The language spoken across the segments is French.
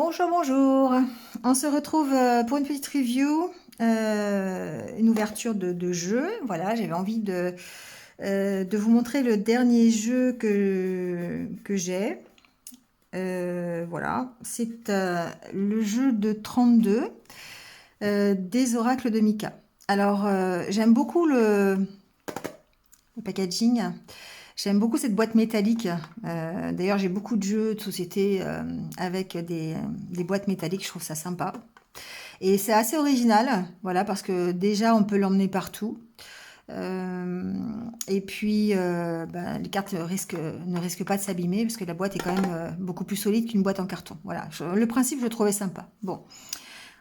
Bonjour, bonjour. On se retrouve pour une petite review, une ouverture de jeu. Voilà, j'avais envie de vous montrer le dernier jeu que j'ai. Voilà, c'est le jeu de 32 des oracles de Mika. Alors, j'aime beaucoup le packaging. J'aime beaucoup cette boîte métallique. D'ailleurs, j'ai beaucoup de jeux de société avec des boîtes métalliques. Je trouve ça sympa. Et c'est assez original, voilà, parce que déjà, on peut l'emmener partout. Euh, et puis, les cartes ne risquent pas de s'abîmer, parce que la boîte est quand même beaucoup plus solide qu'une boîte en carton. Voilà, le principe, je le trouvais sympa. Bon.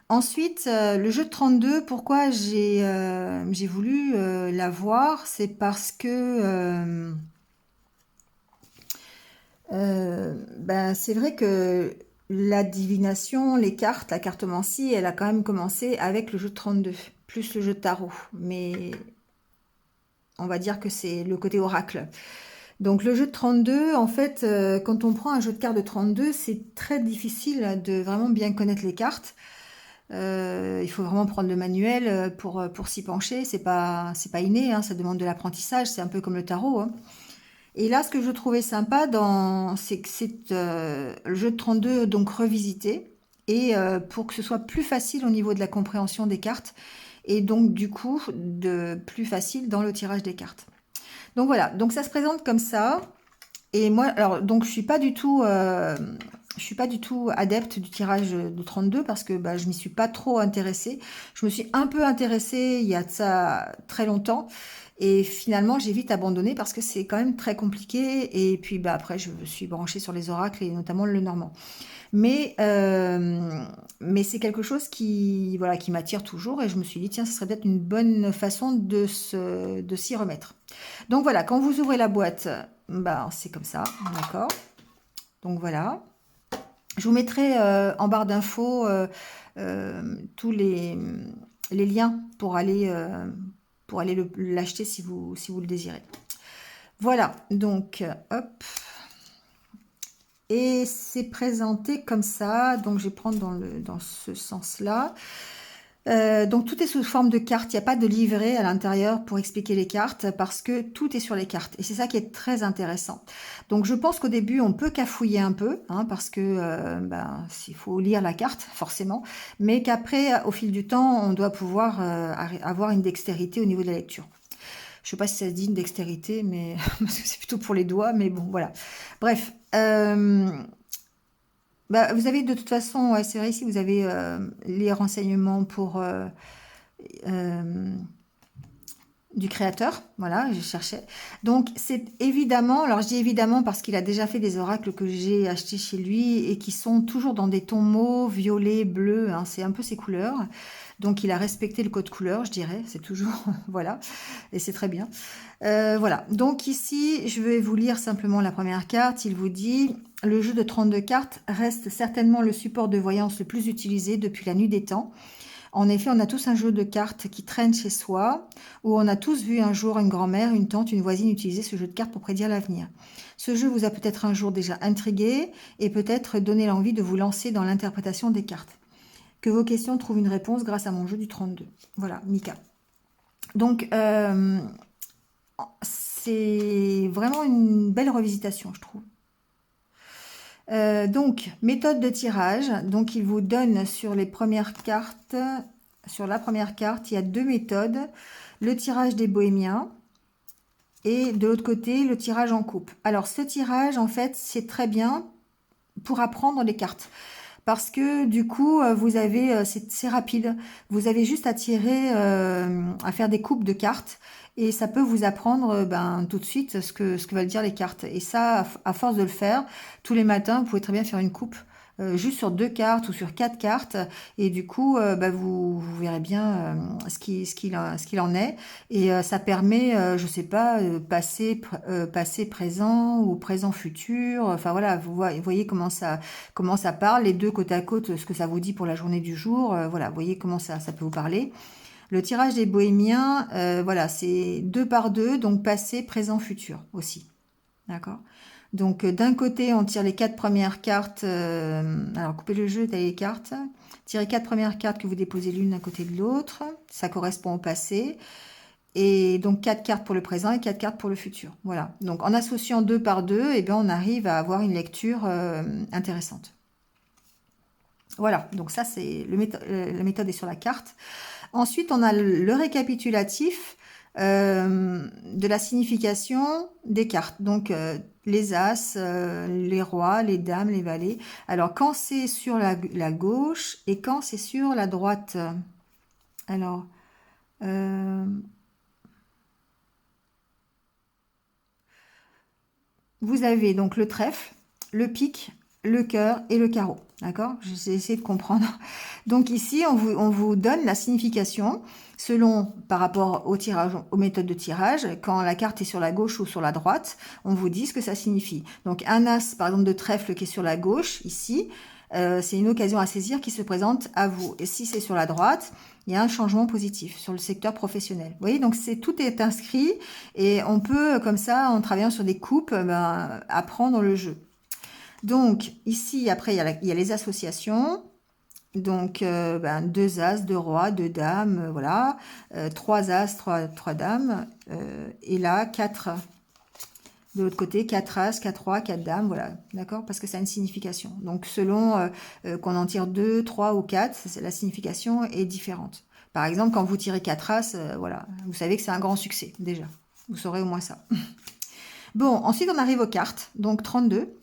Ensuite, le jeu de 32, pourquoi j'ai voulu l'avoir, c'est parce que c'est vrai que la divination, les cartes, la cartomancie, elle a quand même commencé avec le jeu de 32, plus le jeu de tarot. Mais on va dire que c'est le côté oracle. Donc le jeu de 32, en fait, quand on prend un jeu de cartes de 32, c'est très difficile de vraiment bien connaître les cartes. Il faut vraiment prendre le manuel pour s'y pencher. C'est pas inné, hein, ça demande de l'apprentissage. C'est un peu comme le tarot, hein. Et là, ce que je trouvais sympa c'est que c'est le jeu de 32 donc revisité et pour que ce soit plus facile au niveau de la compréhension des cartes et donc du coup de plus facile dans le tirage des cartes. Donc voilà, donc ça se présente comme ça. Et moi, alors donc je suis pas du tout adepte du tirage de 32 parce que je m'y suis pas trop intéressée. Je me suis un peu intéressée il y a de ça très longtemps et finalement j'ai vite abandonné parce que c'est quand même très compliqué et puis après je me suis branchée sur les oracles et notamment le normand. Mais mais c'est quelque chose qui voilà qui m'attire toujours et je me suis dit tiens, ce serait peut-être une bonne façon de s'y remettre. Donc voilà, quand vous ouvrez la boîte, c'est comme ça, d'accord. Donc voilà. Je vous mettrai en barre d'infos tous les liens pour aller l'acheter si vous le désirez. Voilà, donc hop. Et c'est présenté comme ça, donc je vais prendre dans ce sens-là. Donc tout est sous forme de carte, il n'y a pas de livret à l'intérieur pour expliquer les cartes parce que tout est sur les cartes et c'est ça qui est très intéressant. Donc je pense qu'au début on peut cafouiller un peu hein, parce que il faut lire la carte forcément, mais qu'après au fil du temps on doit pouvoir avoir une dextérité au niveau de la lecture. Je ne sais pas si ça se dit une dextérité, mais parce que c'est plutôt pour les doigts, mais bon voilà. Bref. Vous avez de toute façon, ouais, c'est vrai ici, vous avez les renseignements pour euh, du créateur. Voilà, je cherchais. Donc c'est évidemment, alors je dis évidemment parce qu'il a déjà fait des oracles que j'ai achetés chez lui et qui sont toujours dans des tons mauve, violet, bleu. Hein, c'est un peu ses couleurs. Donc il a respecté le code couleur, je dirais. C'est toujours voilà, et c'est très bien. Voilà. Donc ici, je vais vous lire simplement la première carte. Il vous dit le jeu de 32 cartes reste certainement le support de voyance le plus utilisé depuis la nuit des temps. En effet, on a tous un jeu de cartes qui traîne chez soi, où on a tous vu un jour une grand-mère, une tante, une voisine utiliser ce jeu de cartes pour prédire l'avenir. Ce jeu vous a peut-être un jour déjà intrigué et peut-être donné l'envie de vous lancer dans l'interprétation des cartes. Que vos questions trouvent une réponse grâce à mon jeu du 32. Voilà, Mika. Donc, c'est vraiment une belle revisitation, je trouve. Donc, méthode de tirage. Donc, il vous donne sur les premières cartes, sur la première carte, il y a deux méthodes. Le tirage des bohémiens et de l'autre côté, le tirage en coupe. Alors, ce tirage, en fait, c'est très bien pour apprendre les cartes. Parce que du coup, vous avez, c'est rapide. Vous avez juste à tirer, à faire des coupes de cartes. Et ça peut vous apprendre tout de suite ce que veulent dire les cartes. Et ça, à force de le faire, tous les matins, vous pouvez très bien faire une coupe juste sur deux cartes ou sur quatre cartes. Et du coup, vous verrez bien ce qu'il en est. Et ça permet, je sais pas, passé, présent ou présent futur. Enfin voilà, vous voyez comment ça parle, les deux côte à côte, ce que ça vous dit pour la journée du jour. Voilà, vous voyez comment ça peut vous parler. Le tirage des bohémiens, voilà, c'est deux par deux, donc passé, présent, futur aussi. D'accord. Donc d'un côté, on tire les 4 premières cartes. Alors coupez le jeu, taillez les cartes. Tirez 4 premières cartes que vous déposez l'une à côté de l'autre. Ça correspond au passé. Et donc 4 cartes pour le présent et 4 cartes pour le futur. Voilà. Donc en associant 2 par 2, eh bien, on arrive à avoir une lecture intéressante. Voilà, donc ça c'est la méthode est sur la carte. Ensuite, on a le récapitulatif de la signification des cartes. Donc, les as, les rois, les dames, les valets. Alors, quand c'est sur la gauche et quand c'est sur la droite. Alors, vous avez donc le trèfle, le pic, le cœur et le carreau. D'accord? J'ai essayé de comprendre. Donc ici, on vous donne la signification selon, par rapport au tirage, aux méthodes de tirage. Quand la carte est sur la gauche ou sur la droite, on vous dit ce que ça signifie. Donc un as, par exemple, de trèfle qui est sur la gauche, ici, c'est une occasion à saisir qui se présente à vous. Et si c'est sur la droite, il y a un changement positif sur le secteur professionnel. Vous voyez, donc tout est inscrit et on peut, comme ça, en travaillant sur des coupes, apprendre le jeu. Donc ici, après, il y a les associations. Donc, 2 as, 2 rois, 2 dames, voilà. 3 as, 3 dames. Et là, 4. De l'autre côté, 4 as, 4 rois, 4 dames, voilà. D'accord? Parce que ça a une signification. Donc, selon qu'on en tire 2, 3 ou 4, la signification est différente. Par exemple, quand vous tirez 4 as, voilà. Vous savez que c'est un grand succès, déjà. Vous saurez au moins ça. Bon, ensuite, on arrive aux cartes. Donc, 32.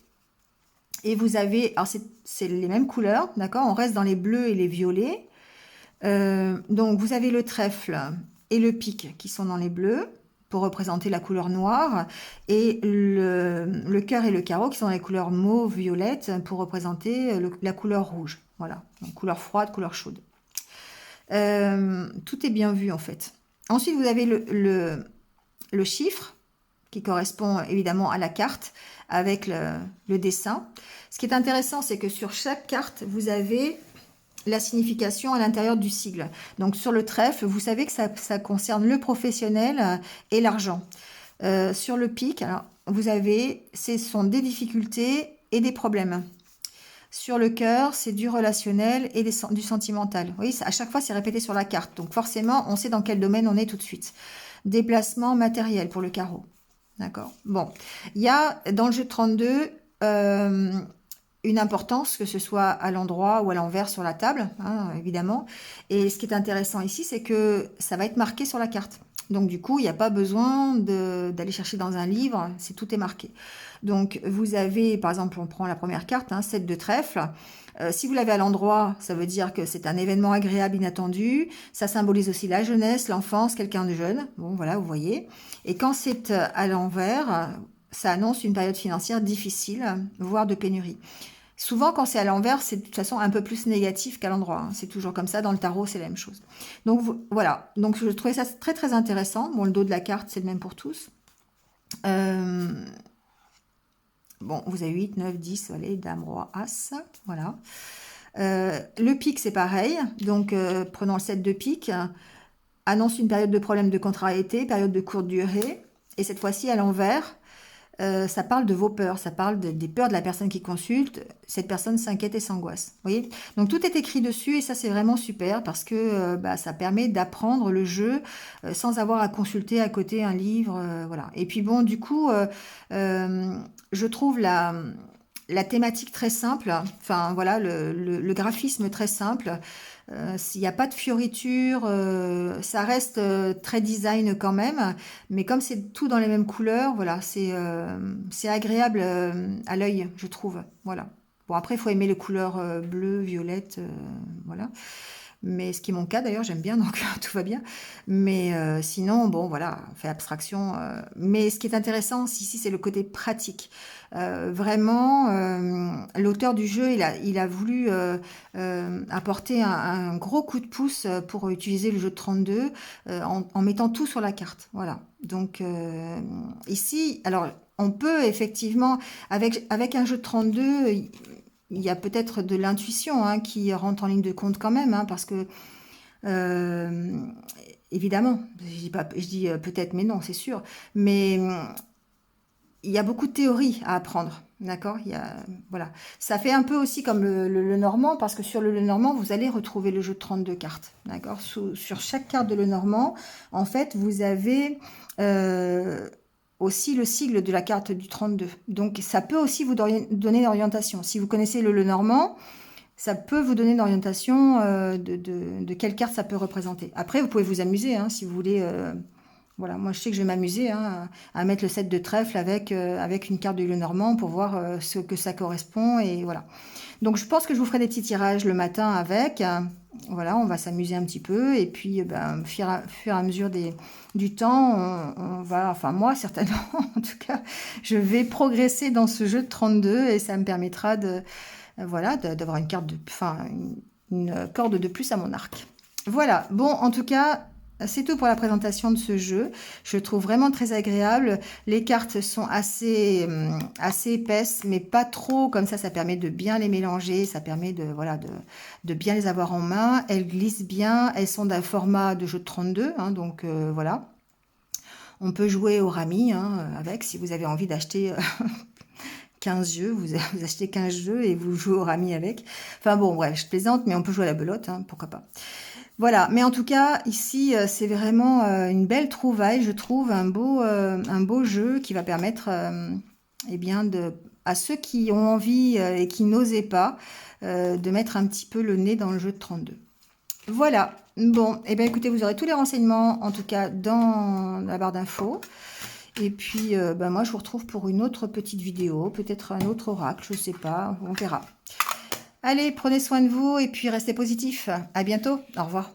Et vous avez, alors c'est les mêmes couleurs, d'accord? On reste dans les bleus et les violets. Donc vous avez le trèfle et le pic qui sont dans les bleus pour représenter la couleur noire et le cœur et le carreau qui sont dans les couleurs mauve, violette pour représenter la couleur rouge. Voilà, donc couleur froide, couleur chaude. Tout est bien vu en fait. Ensuite vous avez le chiffre qui correspond évidemment à la carte avec le dessin. Ce qui est intéressant, c'est que sur chaque carte, vous avez la signification à l'intérieur du sigle. Donc sur le trèfle, vous savez que ça concerne le professionnel et l'argent. Sur le pic, alors, vous avez, ce sont des difficultés et des problèmes. Sur le cœur, c'est du relationnel et du sentimental. Vous voyez, à chaque fois, c'est répété sur la carte. Donc forcément, on sait dans quel domaine on est tout de suite. Déplacement matériel pour le carreau. D'accord. Bon, il y a dans le jeu de 32 une importance, que ce soit à l'endroit ou à l'envers sur la table, hein, évidemment. Et ce qui est intéressant ici, c'est que ça va être marqué sur la carte. Donc du coup, il n'y a pas besoin d'aller chercher dans un livre, tout est marqué. Donc vous avez, par exemple, on prend la première carte, 7 de trèfle. Si vous l'avez à l'endroit, ça veut dire que c'est un événement agréable, inattendu. Ça symbolise aussi la jeunesse, l'enfance, quelqu'un de jeune. Bon, voilà, vous voyez. Et quand c'est à l'envers, ça annonce une période financière difficile, voire de pénurie. Souvent, quand c'est à l'envers, c'est de toute façon un peu plus négatif qu'à l'endroit. Hein. C'est toujours comme ça. Dans le tarot, c'est la même chose. Donc voilà. Donc je trouvais ça très très intéressant. Bon, le dos de la carte, c'est le même pour tous. Bon, vous avez 8, 9, 10, allez, dame, roi, as. Voilà. Le pic, c'est pareil. Donc, prenons le 7 de pique. Annonce une période de problème de contrariété, période de courte durée. Et cette fois-ci, à l'envers, ça parle de vos peurs, ça parle des peurs de la personne qui consulte. Cette personne s'inquiète et s'angoisse. Vous voyez? Donc tout est écrit dessus et ça c'est vraiment super parce que ça permet d'apprendre le jeu sans avoir à consulter à côté un livre. Voilà. Et puis bon, du coup, je trouve la thématique très simple, enfin voilà, le graphisme très simple. S'il n'y a pas de fioritures, ça reste très design quand même, mais comme c'est tout dans les mêmes couleurs, voilà, c'est agréable à l'œil, je trouve. Voilà. Bon, après, il faut aimer les couleurs bleues, violettes, voilà. Mais ce qui est mon cas d'ailleurs, j'aime bien, donc tout va bien. Mais sinon, bon, voilà, on fait abstraction. Mais ce qui est intéressant ici, c'est le côté pratique. Vraiment, l'auteur du jeu, il a voulu apporter un gros coup de pouce pour utiliser le jeu de 32 en mettant tout sur la carte. Voilà. Donc ici, alors on peut effectivement, avec un jeu de 32, il y a peut-être de l'intuition qui rentre en ligne de compte quand même, parce que euh, évidemment, je dis peut-être, mais non, c'est sûr. Mais il y a beaucoup de théories à apprendre, d'accord? Voilà. Ça fait un peu aussi comme le Normand, parce que sur le Normand, vous allez retrouver le jeu de 32 cartes, d'accord? Sur chaque carte de le Normand, en fait, vous avez aussi le sigle de la carte du 32. Donc, ça peut aussi vous donner l'orientation. Si vous connaissez le Normand, ça peut vous donner une orientation de quelle carte ça peut représenter. Après, vous pouvez vous amuser, hein, si vous voulez. Voilà, moi je sais que je vais m'amuser, hein, à mettre le 7 de trèfle avec une carte de Lenormand pour voir ce que ça correspond. Et voilà. Donc je pense que je vous ferai des petits tirages le matin avec. Voilà, on va s'amuser un petit peu. Et puis, ben, fur et à mesure du temps, on va, enfin moi certainement, en tout cas, je vais progresser dans ce jeu de 32 et ça me permettra voilà, d'avoir une carte enfin, une corde de plus à mon arc. Voilà, bon, en tout cas, c'est tout pour la présentation de ce jeu. Je le trouve vraiment très agréable. Les cartes sont assez épaisses, mais pas trop. Comme ça permet de bien les mélanger. Ça permet voilà, de bien les avoir en main. Elles glissent bien. Elles sont d'un format de jeu de 32. Hein, donc voilà. On peut jouer au rami avec, si vous avez envie d'acheter 15 jeux, vous achetez 15 jeux et vous jouez au rami avec. Enfin bon, bref, je plaisante, mais on peut jouer à la belote, hein, pourquoi pas. Voilà, mais en tout cas, ici, c'est vraiment une belle trouvaille, je trouve, un beau jeu qui va permettre eh bien à ceux qui ont envie et qui n'osaient pas de mettre un petit peu le nez dans le jeu de 32. Voilà, bon, et bien écoutez, vous aurez tous les renseignements, en tout cas, dans la barre d'infos. Et puis, ben moi, je vous retrouve pour une autre petite vidéo, peut-être un autre oracle, je sais pas, on verra. Allez, prenez soin de vous et puis restez positifs. À bientôt, au revoir.